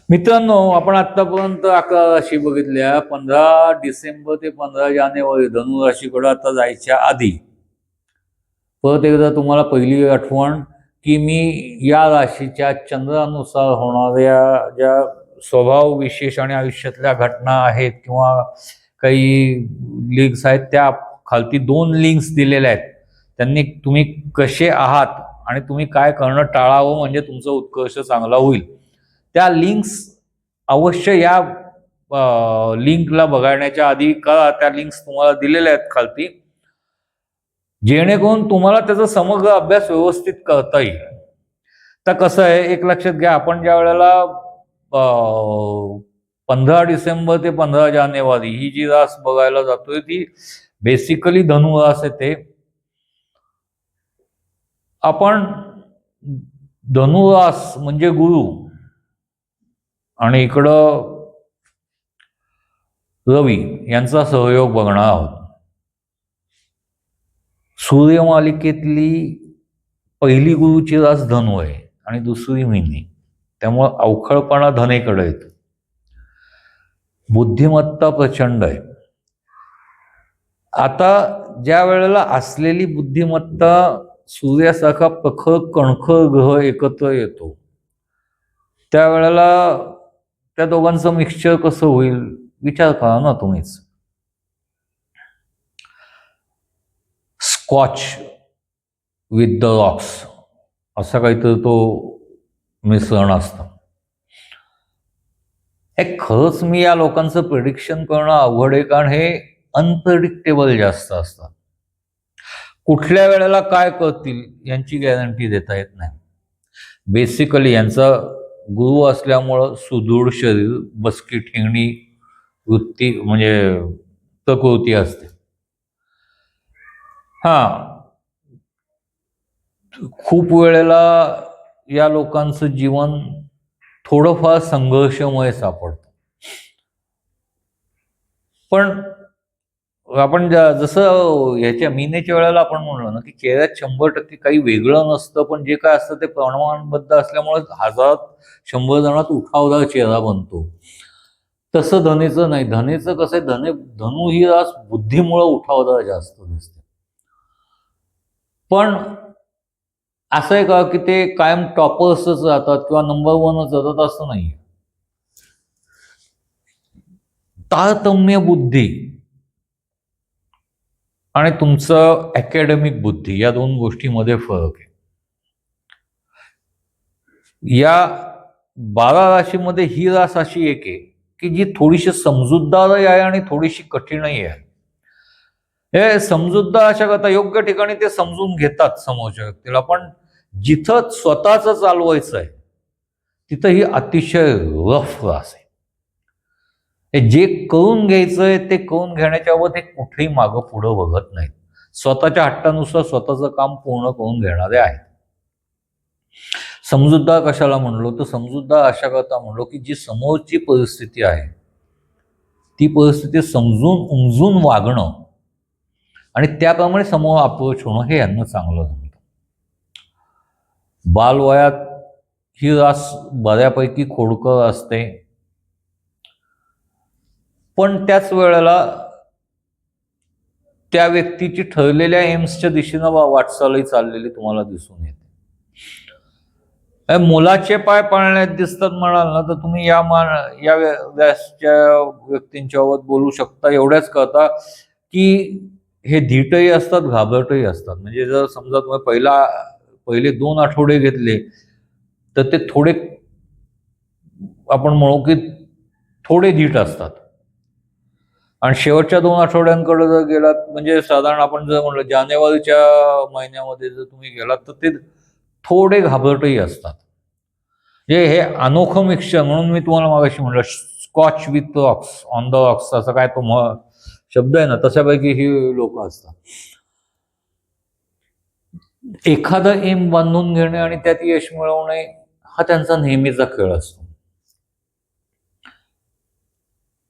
मित्रांनो, आपण आतापर्यंत 11 राशी बघितल्या. 15 डिसेंबर ते 15 जानेवारी धनु राशीकडे आता जायच्या आधी परत एकदा तुम्हाला पहिली आठवण की मी या राशीच्या चंद्रानुसार होणाऱ्या ज्या स्वभाव विशेष आणि आयुष्यातल्या घटना आहेत किंवा काही लिंक्स आहेत, त्या खालती 2 लिंक्स दिलेल्या आहेत. त्यांनी तुम्ही कसे आहात आणि तुम्ही काय करणं टाळावं म्हणजे तुमचा उत्कर्ष चांगला होईल. त्या लिंक्स अवश्य या लिंकला बघण्याच्या आधी करा. त्या लिंक्स तुम्हाला दिलेल्या आहेत खालती, जेणेकरून तुम्हाला त्याचा समग्र अभ्यास व्यवस्थित करता येईल. तर कसं आहे, एक लक्षात घ्या, आपण ज्या वेळेला 15 डिसेंबर ते 15 जानेवारी ही जी रास बघायला जातोय ती बेसिकली धनु रास येते. आपण धनु रास म्हणजे गुरु आणि इकडं रवी यांचा सहयोग बघणार आहोत. सूर्यमालिकेतली पहिली गुरुची रास धनु आहे आणि दुसरी मीनी, त्यामुळे अवखळपणा धनेकडे येतो. बुद्धिमत्ता प्रचंड आहे. आता ज्या वेळेला असलेली बुद्धिमत्ता सूर्यासारखा प्रखर कणखर ग्रह एकत्र येतो, त्यावेळेला त्या दोघांचं मिक्सचर कसं होईल विचार करा ना तुम्हीच. स्कॉच विथ द रॉक्स असं काहीतरी तो मिश्रण असतं. हे खरंच मी या लोकांचं प्रिडिक्शन करणं अवघड आहे, कारण हे अनप्रेडिक्टेबल जास्त असतात. कुठल्या वेळेला काय करतील यांची गॅरंटी देता येत नाही. बेसिकली यांचा गुरु असल्यामुळं सुदृढ शरीर, बसकी ठेंगणी वृत्ती म्हणजे प्रकृती असते. खूप वेळेला या लोकांचं जीवन थोडंफार संघर्षमय सापडतं. पण आपण जसं ह्याच्या मीनेच्या वेळेला आपण म्हणलो ना की चेहऱ्यात 100% काही वेगळं नसतं, पण जे काय असतं ते प्रमाणबद्ध असल्यामुळे 1000-100 जणात उठावदार चेहरा बनतो. तसं धनेचं नाही. धनेचं कसं आहे, धनु ही रास बुद्धीमुळे उठावदार जास्त दिसते. पण असं आहे का की ते कायम टॉपर्सच राहतात किंवा नंबर 1च जातात असं नाही. तारतम्य बुद्धी आणि तुमचं अकॅडमिक बुद्धी या 2 गोष्टींमध्ये फरक आहे. या 12 राशीमध्ये ही रास अशी एक आहे की जी थोडीशी समजूतदारही आहे आणि थोडीशी कठीणही आहे. हे समजूतदार अशा करता योग्य ठिकाणी ते समजून घेतात समोरच्या व्यक्तीला, पण जिथं स्वतःच चालवायचं आहे तिथं ही अतिशय रफ रास आहे. जे करून घ्यायचंय ते करून घेण्याच्या बाबत हे कुठेही मागं पुढं बघत नाहीत. स्वतःच्या हट्टानुसार स्वतःचं काम पूर्ण करून घेणारे आहेत. समजूतदार कशाला म्हणलो, तर समजूतदार अशा करता म्हणलो की जी समोरची परिस्थिती आहे ती परिस्थिती समजून उमजून वागणं आणि त्याप्रमाणे समोर अप्रोच होणं हे यांना चांगलं जमतं. बालवयात ही रास बऱ्यापैकी खोडकर असते, पण त्याच वेळेला त्या व्यक्तीची ठरलेल्या एम्सच्या दिशेनं वाटचालही चाललेली तुम्हाला दिसून येते. मुलाचे पाय पाळण्यात दिसतात म्हणाल ना, तर तुम्ही या व्यासच्या व्यक्तींच्यावर बोलू शकता एवढ्याच करता की हे धीटही असतात, घाबरटही असतात. म्हणजे जर समजा तुम्ही पहिले 2 आठवडे घेतले तर ते थोडे आपण म्हणू की थोडे धीट असतात, आणि शेवटच्या 2 आठवड्यांकडे जर गेलात म्हणजे साधारण आपण जर म्हणलं जानेवारीच्या महिन्यामध्ये जर तुम्ही गेलात तर ते थोडे घाबरटही असतात. हे अनोखं मिक्सचर, म्हणून मी तुम्हाला मागाशी म्हणलं scotch with rocks on the rocks असं काय तो शब्द आहे ना, तशापैकी ही लोक असतात. एखादं एम बांधून घेणे आणि त्यात यश मिळवणे हा त्यांचा नेहमीचा खेळ असतो.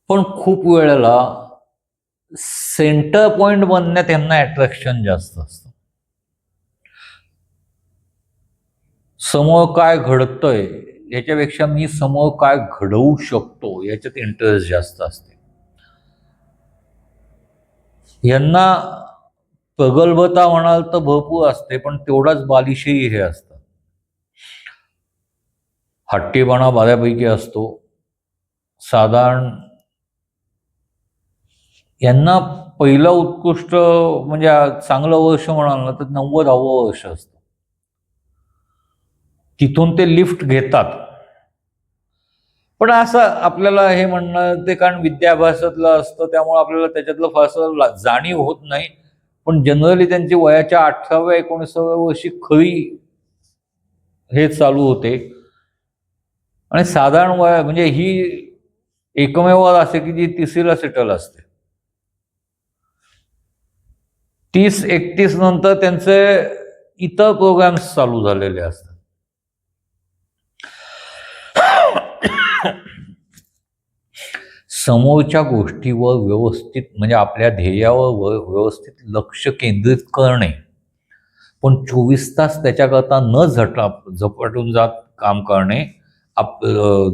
पण खूप वेळेला सेंटर पॉइंट बनण्यात यांना अट्रॅक्शन जास्त असतं. समोर काय घडतंय याच्यापेक्षा मी समोर काय घडवू शकतो याच्यात इंटरेस्ट जास्त असते. यांना प्रगल्भता म्हणाल तर भरपूर असते, पण तेवढाच बालिशही हे असतं. हट्टीपणा बऱ्यापैकी असतो. साधारण यांना पहिलं उत्कृष्ट म्हणजे चांगलं वर्ष म्हणाल ना तर 90वं वर्ष असतं. तिथून ते लिफ्ट घेतात. पण असं आपल्याला हे म्हणणं ते कारण विद्याभ्यासातलं असतं त्यामुळे आपल्याला त्याच्यातलं फारसं जाणीव होत नाही. पण जनरली त्यांची वयाच्या 18व्या 19व्या वर्षी खरी हे चालू होते. आणि साधारण वय म्हणजे ही एकमेव असे की जी 30ला सेटल असते. 30-31 नंतर त्यांचे इतर प्रोग्राम्स चालू झालेले असतात. समोरच्या गोष्टीवर व्यवस्थित म्हणजे आपल्या ध्येयावर व्यवस्थित लक्ष केंद्रित करणे, पण 24 तास त्याच्याकरता न झपाटून जात काम करणे,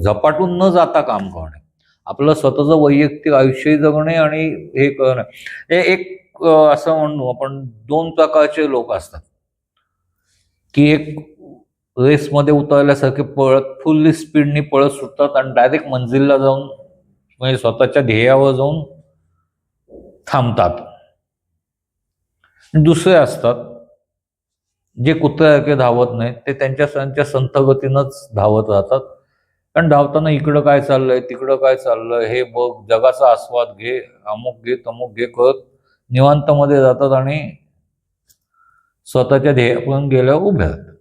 झपाटून न जाता काम करणे, आपलं स्वतःचं वैयक्तिक आयुष्य जगणे आणि हे करणं. हे एक असं म्हणू आपण 2 प्रकारचे लोक असतात की एक रेसमध्ये उतरल्यासारखे पळत फुल स्पीडनी पळत सुटतात आणि डायरेक्ट मंजिलला जाऊन म्हणजे स्वतःच्या ध्येयावर जाऊन थांबतात. दुसरे असतात जे कुत्र्यासारखे धावत नाहीत, ते त्यांच्या संथ गतीनंच धावत राहतात. कारण धावताना इकडं काय चाललंय तिकडं काय चाललंय हे बघ, जगाचा आस्वाद घे, अमुक घे तमुक घे करत निवांतमध्ये जातात आणि स्वतःच्या ध्येयापर्यंत गेल्यावर उभ्या राहतात.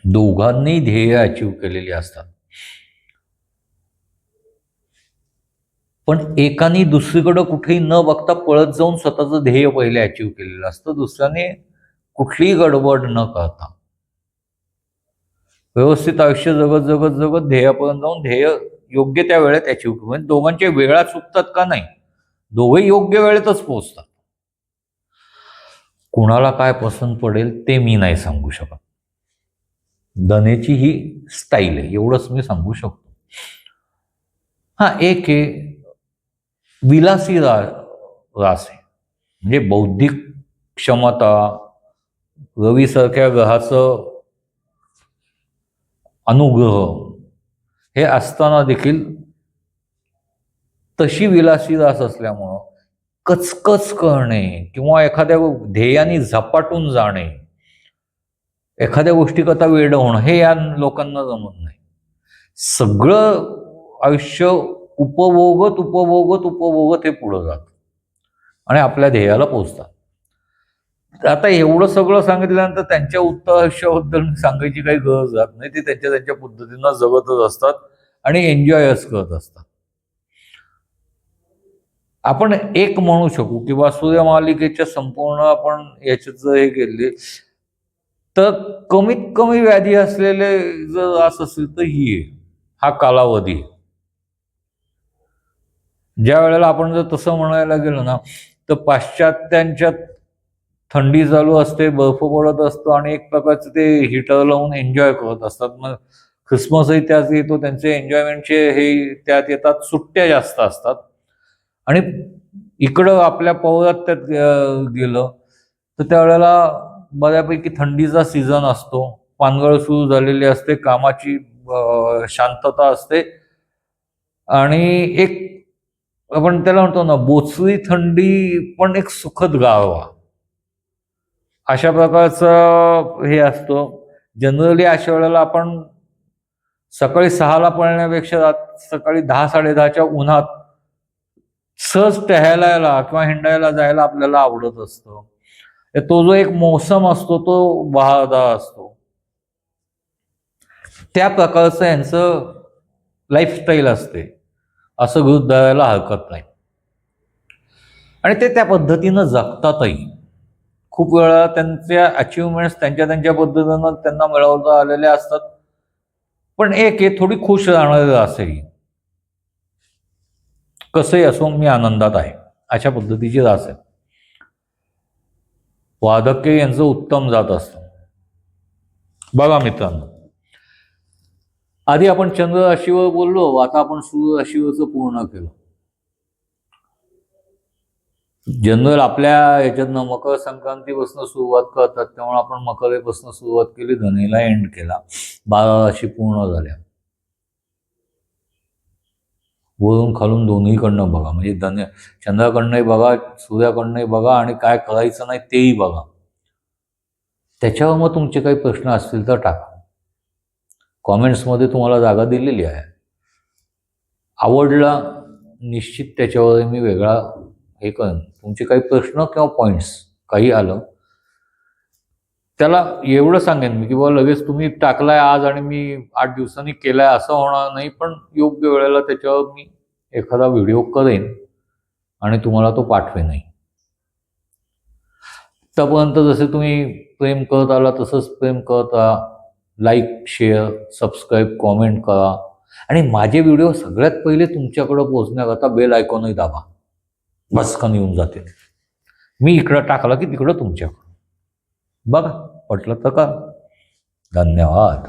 दोघांनी ध्येय अचीव केलेली असतात, पण एकाने दुसरीकडं कुठेही न बघता पळत जाऊन स्वतःचं ध्येय पहिले अचीव केलेलं असतं. दुसऱ्याने कुठलीही गडबड न करता व्यवस्थित आयुष्य जगत जगत जगत ध्येयापर्यंत जाऊन ध्येय योग्य त्या वेळेत अचीव करू. म्हणजे दोघांच्या वेळा चुकतात का नाही, दोघे योग्य वेळेतच पोहोचतात. कुणाला काय पसंत पडेल ते मी नाही सांगू शकत. धनेची ही स्टाईल आहे एवढंच मी सांगू शकतो. हा एक आहे विलासी रास आहे, म्हणजे बौद्धिक क्षमता रवीसारख्या ग्रहाचं अनुग्रह हे असताना देखील तशी विलासी रास असल्यामुळं कचकच करणे किंवा एखाद्या ध्येयाने झपाटून जाणे, एखाद्या गोष्टीकरता वेडं होणं हे या लोकांना जमत नाही. सगळं आयुष्य उपभोगत उपभोगत उपभोगत हे पुढं जातं आणि आपल्या ध्येयाला पोचतात. आता एवढं सगळं सांगितल्यानंतर त्यांच्या उत्तर आयुष्याबद्दल सांगायची काही गरज जात नाही. ते त्यांच्या पद्धतीनं जगतच असतात आणि एन्जॉयच करत असतात. आपण एक म्हणू शकू किंवा सूर्यमालिकेच्या संपूर्ण आपण याच्यात जर हे केले तर कमीत कमी व्याधी असलेले जर असं असेल तर ही हा कालावधी. ज्या वेळेला आपण जर तसं म्हणायला गेलो ना तर पाश्चात्यांच्यात थंडी चालू असते, बर्फ पडत असतो आणि एक प्रकारचं ते हीटर लावून एन्जॉय करत असतात. मग ख्रिसमसही त्यात येतो, त्यांचे एन्जॉयमेंटचे हे त्यात येतात, सुट्ट्या जास्त असतात. आणि इकडं आपल्या पौर्वात्यात गेलं तर त्यावेळेला बऱ्यापैकी थंडीचा सीझन असतो, पानगळ सुरू झालेली असते, कामाची शांतता असते आणि एक आपण त्याला म्हणतो ना बोचरी थंडी पण एक सुखद गारवा अशा प्रकारचं हे असतं. जनरली अशा वेळेला आपण सकाळी 6ला पळण्यापेक्षा सकाळी 10-10:30च्या उन्हात सहज टहलायला किंवा हिंडायला जायला आपल्याला आवडत असतं. तो जो एक मोसम असतो तो बहारदार असतो. त्या प्रकारचं यांचं लाईफस्टाईल असते असं गृहीत धरायला हरकत नाही आणि ते त्या पद्धतीनं जगतातही. खूप वेळा त्यांच्या अचिव्हमेंट्स त्यांच्या पद्धतीनं त्यांना मिळवता आलेल्या असतात. पण एक हे थोडी खुश राहणारी रासही, कसंही असो मी आनंदात आहे अशा पद्धतीची रास आहे. वार्धक्य यांचं उत्तम जात असतं. बघा मित्रांनो, आधी आपण चंद्र राशीवर बोललो, आता आपण सूर्य राशीवरचं पूर्ण केलं. जनरल आपल्या ह्याच्यातनं मकर संक्रांतीपासून सुरुवात करतात, त्यामुळे आपण मकरेपासून सुरुवात केली, धनेला एंड केला. 12 राशी पूर्ण झाल्या. वरून खालून दोन्हीकडनं बघा, म्हणजे चंद्राकडनंही बघा, सूर्याकडनंही बघा, आणि काय करायचं नाही तेही बघा. त्याच्यावर मग तुमचे काही प्रश्न असतील तर टाका. कॉमेंट्समध्ये तुम्हाला जागा दिलेली आहे. आवडला निश्चित त्याच्यावर मी वेगळा हे करेन. तुमचे काही प्रश्न किंवा पॉईंट्स काही आलं, त्याला एवढं सांगेन मी की बाबा लगेच तुम्ही टाकलाय आज आणि मी 8 दिवसांनी केलाय असं होणार नाही, पण योग्य वेळेला त्याच्यावर मी एखादा व्हिडिओ करेन आणि तुम्हाला तो पाठवेनही. आतापर्यंत जसे तुम्ही प्रेम करत आला तसंच प्रेम करत राहा. लाईक, शेअर, सबस्क्राईब, कॉमेंट करा, आणि माझे व्हिडिओ सगळ्यात पहिले तुमच्याकडं पोहोचण्याकरता बेल आयकॉनही दाबा. भस्कन येऊन जाते. मी इकडं टाकला की तिकडं तुमच्याकडं बघा. पटलं तर का. धन्यवाद.